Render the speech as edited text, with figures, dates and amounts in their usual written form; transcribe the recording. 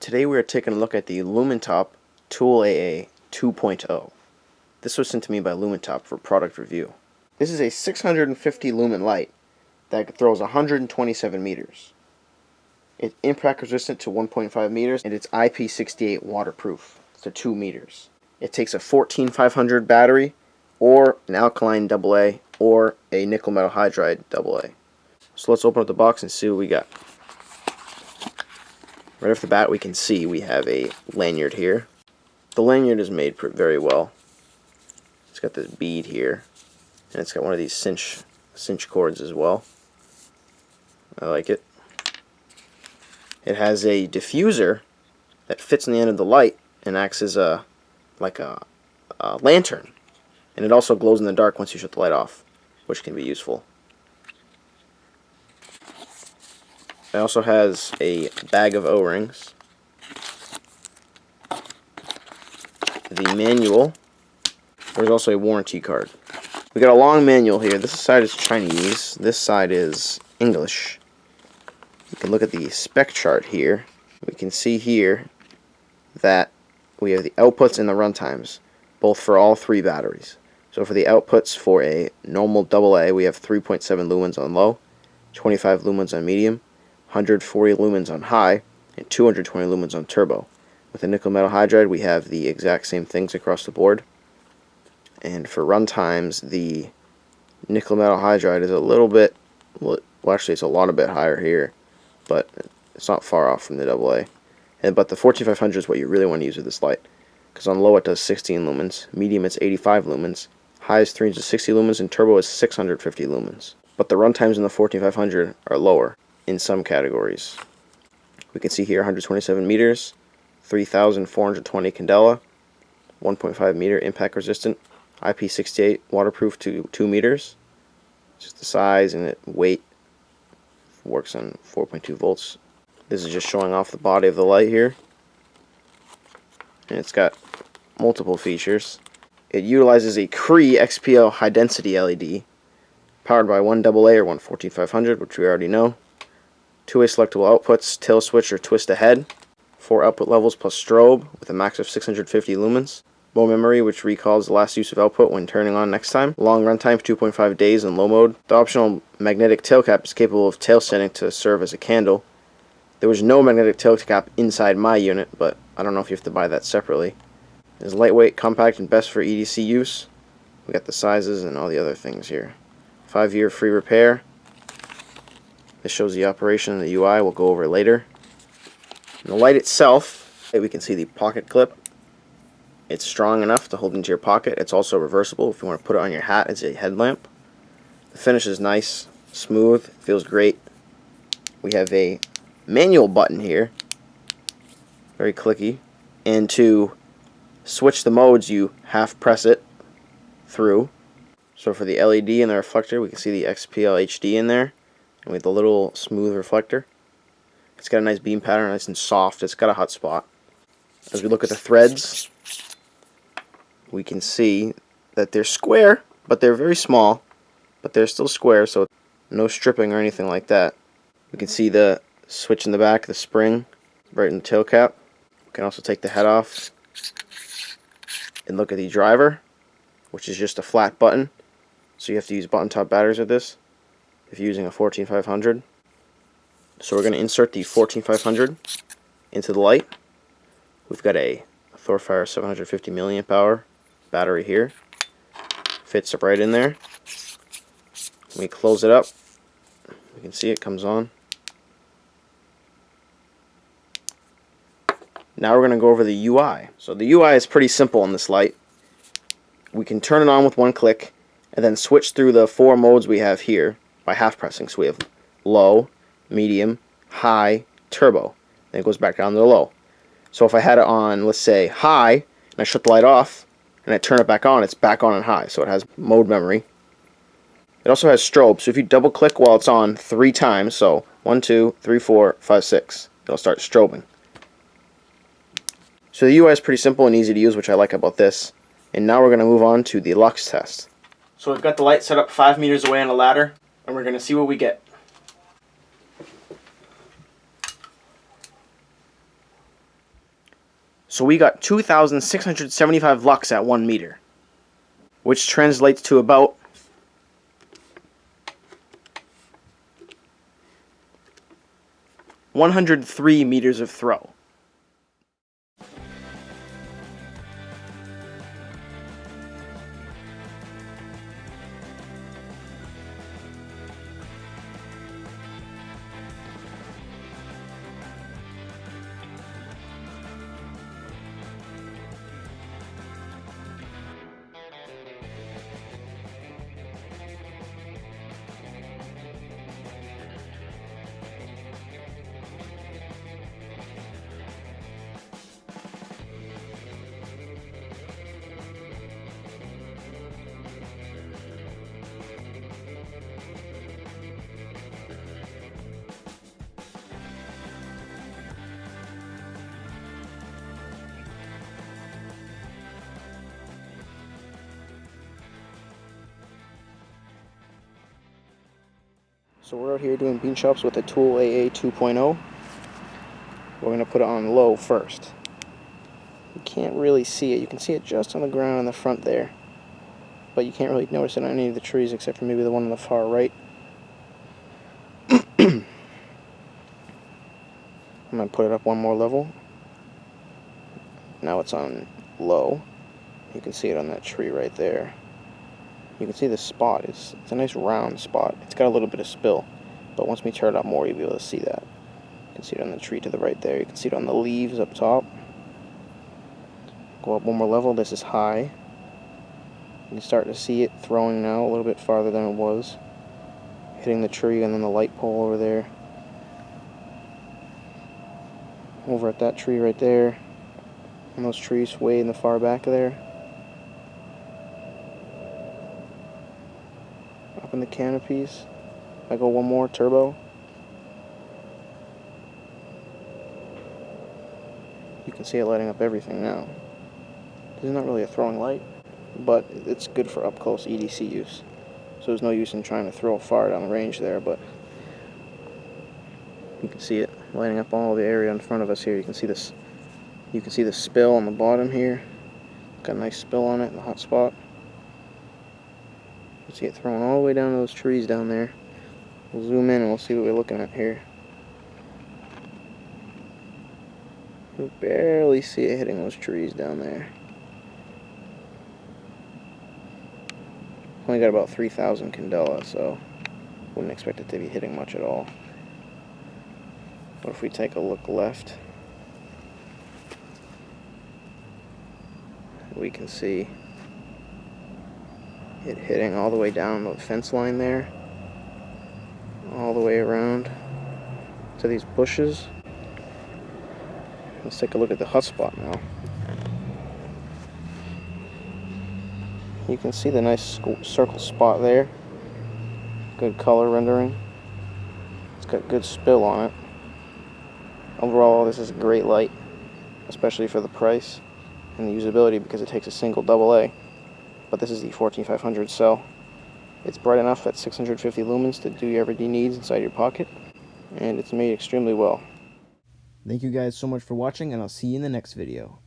Today we are taking a look at the Lumintop Tool AA 2.0. This was sent to me by Lumintop for product review. This is a 650 lumen light that throws 127 meters. It's impact resistant to 1.5 meters and it's IP68 waterproof to 2 meters. It takes a 14500 battery or an alkaline AA or a nickel metal hydride AA. So let's open up the box and see what we got. Right off the bat we can see we have a lanyard here. The lanyard is made very well. It's got this bead here and it's got one of these cinch cords as well. I like it. It has a diffuser that fits in the end of the light and acts as like a lantern. And it also glows in the dark once you shut the light off, which can be useful. It also has a bag of O-rings, the manual. There's also a warranty card. We got a long manual here. This side is Chinese, this side is English. You can look at the spec chart here. We can see here that we have the outputs and the runtimes, both for all three batteries. So for the outputs for a normal AA, we have 3.7 lumens on low, 25 lumens on medium, 140 lumens on high, and 220 lumens on turbo. With the nickel metal hydride, we have the exact same things across the board. And for runtimes, the nickel metal hydride is a little bit, well actually it's a lot bit higher here, but it's not far off from the AA. But the 14500 is what you really want to use with this light, because on low it does 16 lumens, medium it's 85 lumens, high is 360 lumens, and turbo is 650 lumens. But the runtimes in the 14500 are lower in some categories. We can see here 127 meters, 3420 candela, 1.5 meter impact resistant, IP68 waterproof to 2 meters. Just the size and weight. Works on 4.2 volts. This is just showing off the body of the light here. And it's got multiple features. It utilizes a Cree XPO high density LED powered by one AA or one 14500, which we already know. 2-way selectable outputs, tail switch or twist ahead. 4 output levels plus strobe with a max of 650 lumens. Low memory, which recalls the last use of output when turning on next time. Long runtime, 2.5 days in low mode. The optional magnetic tail cap is capable of tail setting to serve as a candle. There was no magnetic tail cap inside my unit, but I don't know if you have to buy that separately. It's lightweight, compact, and best for EDC use. We got the sizes and all the other things here. 5-year free repair. This shows the operation and the UI. We'll go over it later. And the light itself, we can see the pocket clip. It's strong enough to hold into your pocket. It's also reversible if you want to put it on your hat as a headlamp. The finish is nice, smooth, feels great. We have a manual button here, very clicky, and to switch the modes you half press it through. So for the LED and the reflector, we can see the XPL HD in there, and with the little smooth reflector. It's got a nice beam pattern, nice and soft. It's got a hot spot. As we look at the threads, we can see that they're square, but they're very small, but they're still square, so no stripping or anything like that. We can see the switch in the back, the spring, right in the tail cap. We can also take the head off and look at the driver, which is just a flat button, so you have to use button top batteries with this if you're using a 14500. So we're going to insert the 14500 into the light. We've got a Thorfire 750 milliamp hour battery here. Fits right in there. When we close it up, you can see it comes on. Now we're going to go over the UI. So the UI is pretty simple on this light. We can turn it on with one click and then switch through the 4 modes we have here by half pressing. So we have low, medium, high, turbo. Then it goes back down to low. So if I had it on, let's say, high, and I shut the light off, and I turn it back on, it's back on and high. So it has mode memory. It also has strobe. So if you double click while it's on 3 times, so 1, 2, 3, 4, 5, 6, it'll start strobing. So the UI is pretty simple and easy to use, which I like about this. And now we're going to move on to the lux test. So we've got the light set up 5 meters away on a ladder, and we're going to see what we get. So we got 2,675 lux at 1 meter, which translates to about 103 meters of throw. So we're out here doing bean shops with a Tool AA 2.0. We're going to put it on low first. You can't really see it. You can see it just on the ground in the front there, but you can't really notice it on any of the trees except for maybe the one on the far right. I'm going to put it up one more level. Now it's on low. You can see it on that tree right there. You can see the spot. It's a nice round spot. It's got a little bit of spill, but once we turn it up more, you'll be able to see that. You can see it on the tree to the right there. You can see it on the leaves up top. Go up one more level. This is high. You can start to see it throwing now a little bit farther than it was. Hitting the tree and then the light pole over there. Over at that tree right there. And those trees way in the far back there. Up in the canopies. I go one more turbo. You can see it lighting up everything now. This is not really a throwing light, but it's good for up close EDC use. So there's no use in trying to throw far down the range there, but you can see it lighting up all the area in front of us here. You can see this. You can see the spill on the bottom here. Got a nice spill on it in the hot spot. You can see it throwing all the way down to those trees down there. We'll zoom in and we'll see what we're looking at here. You barely see it hitting those trees down there. Only got about 3,000 candela, so wouldn't expect it to be hitting much at all. But if we take a look left, we can see it hitting all the way down the fence line there, all the way around to these bushes. Let's take a look at the hot spot now. You can see the nice circle spot there. Good color rendering. It's got good spill on it. Overall, this is a great light, especially for the price and the usability because it takes a single AA. But this is the 14500 cell. It's bright enough at 650 lumens to do your everyday needs inside your pocket, and it's made extremely well. Thank you guys so much for watching, and I'll see you in the next video.